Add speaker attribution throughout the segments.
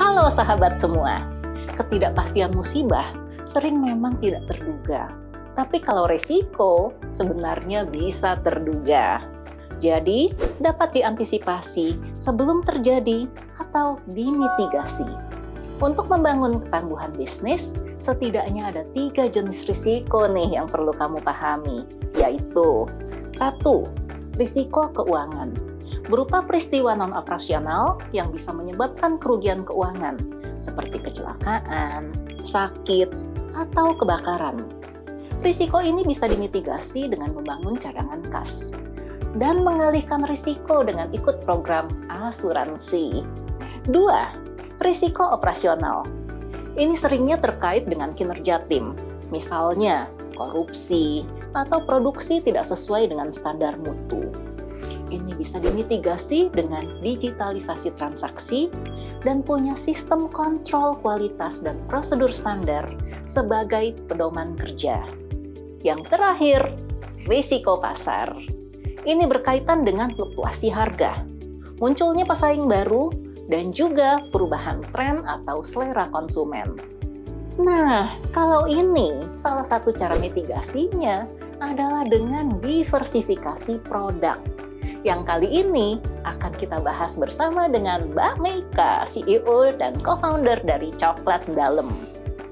Speaker 1: Halo sahabat semua, ketidakpastian musibah sering memang tidak terduga. Tapi kalau resiko sebenarnya bisa terduga. Jadi dapat diantisipasi sebelum terjadi atau dimitigasi. Untuk membangun ketangguhan bisnis, setidaknya ada 3 jenis risiko nih yang perlu kamu pahami, yaitu 1. Risiko keuangan. Berupa peristiwa non-operasional yang bisa menyebabkan kerugian keuangan, seperti kecelakaan, sakit, atau kebakaran. Risiko ini bisa dimitigasi dengan membangun cadangan kas dan mengalihkan risiko dengan ikut program asuransi. 2. Risiko operasional. Ini seringnya terkait dengan kinerja tim, misalnya korupsi atau produksi tidak sesuai dengan standar mutu. Ini bisa dimitigasi dengan digitalisasi transaksi dan punya sistem kontrol kualitas dan prosedur standar sebagai pedoman kerja. Yang terakhir, risiko pasar. Ini berkaitan dengan fluktuasi harga, munculnya pesaing baru, dan juga perubahan tren atau selera konsumen. Nah, kalau ini salah satu cara mitigasinya adalah dengan diversifikasi produk. Yang kali ini akan kita bahas bersama dengan Mbak Meika, CEO dan co-founder dari Coklat Dalem.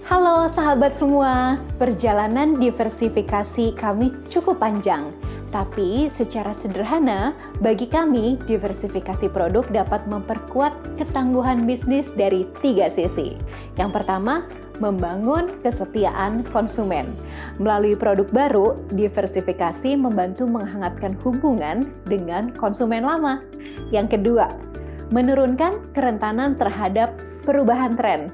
Speaker 2: Halo sahabat semua, perjalanan diversifikasi kami cukup panjang. Tapi secara sederhana, bagi kami diversifikasi produk dapat memperkuat ketangguhan bisnis dari 3 sisi. Yang pertama, membangun kesetiaan konsumen. Melalui produk baru, diversifikasi membantu menghangatkan hubungan dengan konsumen lama. Yang kedua, menurunkan kerentanan terhadap perubahan tren.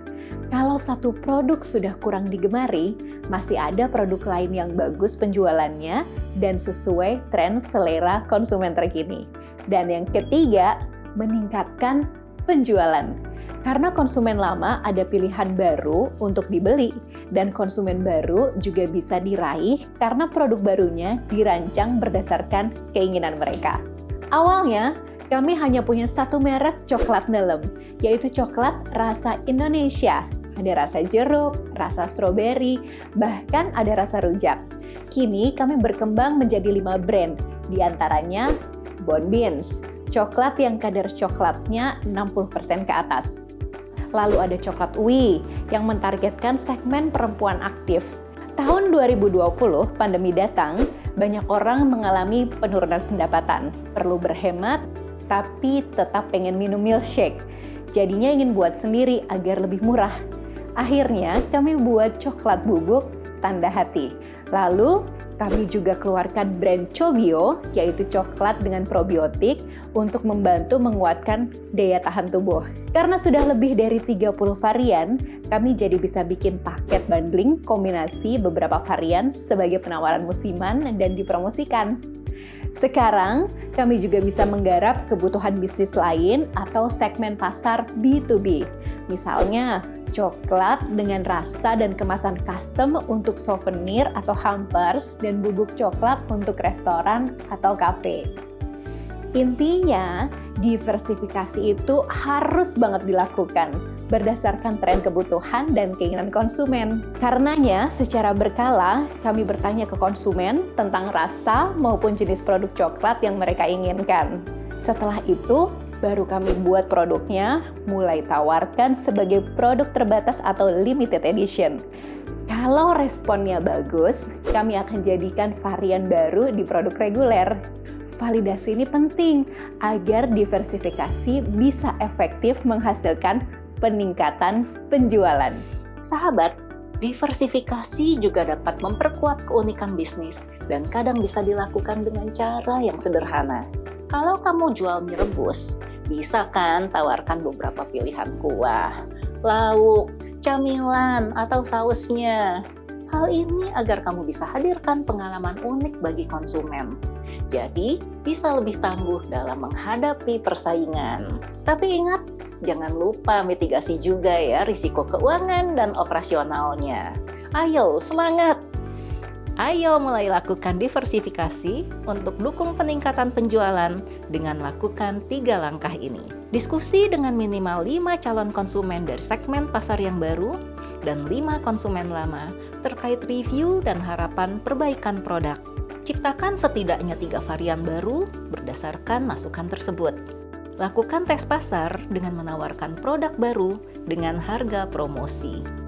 Speaker 2: Kalau satu produk sudah kurang digemari, masih ada produk lain yang bagus penjualannya dan sesuai tren selera konsumen terkini. Dan yang ketiga, meningkatkan penjualan. Karena konsumen lama ada pilihan baru untuk dibeli, dan konsumen baru juga bisa diraih karena produk barunya dirancang berdasarkan keinginan mereka. Awalnya, kami hanya punya satu merek coklat dalem, yaitu coklat rasa Indonesia. Ada rasa jeruk, rasa stroberi, bahkan ada rasa rujak. Kini kami berkembang menjadi 5 brand, diantaranya Bon Beans, coklat yang kadar coklatnya 60% ke atas. Lalu ada coklat Uwi yang mentargetkan segmen perempuan aktif. Tahun 2020, pandemi datang, banyak orang mengalami penurunan pendapatan. Perlu berhemat, tapi tetap pengen minum milkshake. Jadinya ingin buat sendiri agar lebih murah. Akhirnya kami buat coklat bubuk tanda hati. Lalu kami juga keluarkan brand Cobio, yaitu coklat dengan probiotik untuk membantu menguatkan daya tahan tubuh. Karena sudah lebih dari 30 varian, kami jadi bisa bikin paket bundling kombinasi beberapa varian sebagai penawaran musiman dan dipromosikan. Sekarang, kami juga bisa menggarap kebutuhan bisnis lain atau segmen pasar B2B. Misalnya, coklat dengan rasa dan kemasan custom untuk souvenir atau hampers dan bubuk coklat untuk restoran atau kafe. Intinya, diversifikasi itu harus banget dilakukan berdasarkan tren kebutuhan dan keinginan konsumen. Karenanya, secara berkala kami bertanya ke konsumen tentang rasa maupun jenis produk coklat yang mereka inginkan. Setelah itu, baru kami buat produknya, mulai tawarkan sebagai produk terbatas atau limited edition. Kalau responnya bagus, kami akan jadikan varian baru di produk reguler. Validasi ini penting agar diversifikasi bisa efektif menghasilkan peningkatan penjualan.
Speaker 1: Sahabat, diversifikasi juga dapat memperkuat keunikan bisnis dan kadang bisa dilakukan dengan cara yang sederhana. Kalau kamu jual mie rebus, bisa kan tawarkan beberapa pilihan kuah, lauk, camilan, atau sausnya. Hal ini agar kamu bisa hadirkan pengalaman unik bagi konsumen. Jadi, bisa lebih tangguh dalam menghadapi persaingan. Tapi ingat, jangan lupa mitigasi juga ya risiko keuangan dan operasionalnya. Ayo, semangat! Ayo mulai lakukan diversifikasi untuk dukung peningkatan penjualan dengan lakukan 3 langkah ini. Diskusi dengan minimal 5 calon konsumen dari segmen pasar yang baru dan 5 konsumen lama terkait review dan harapan perbaikan produk. Ciptakan setidaknya 3 varian baru berdasarkan masukan tersebut. Lakukan tes pasar dengan menawarkan produk baru dengan harga promosi.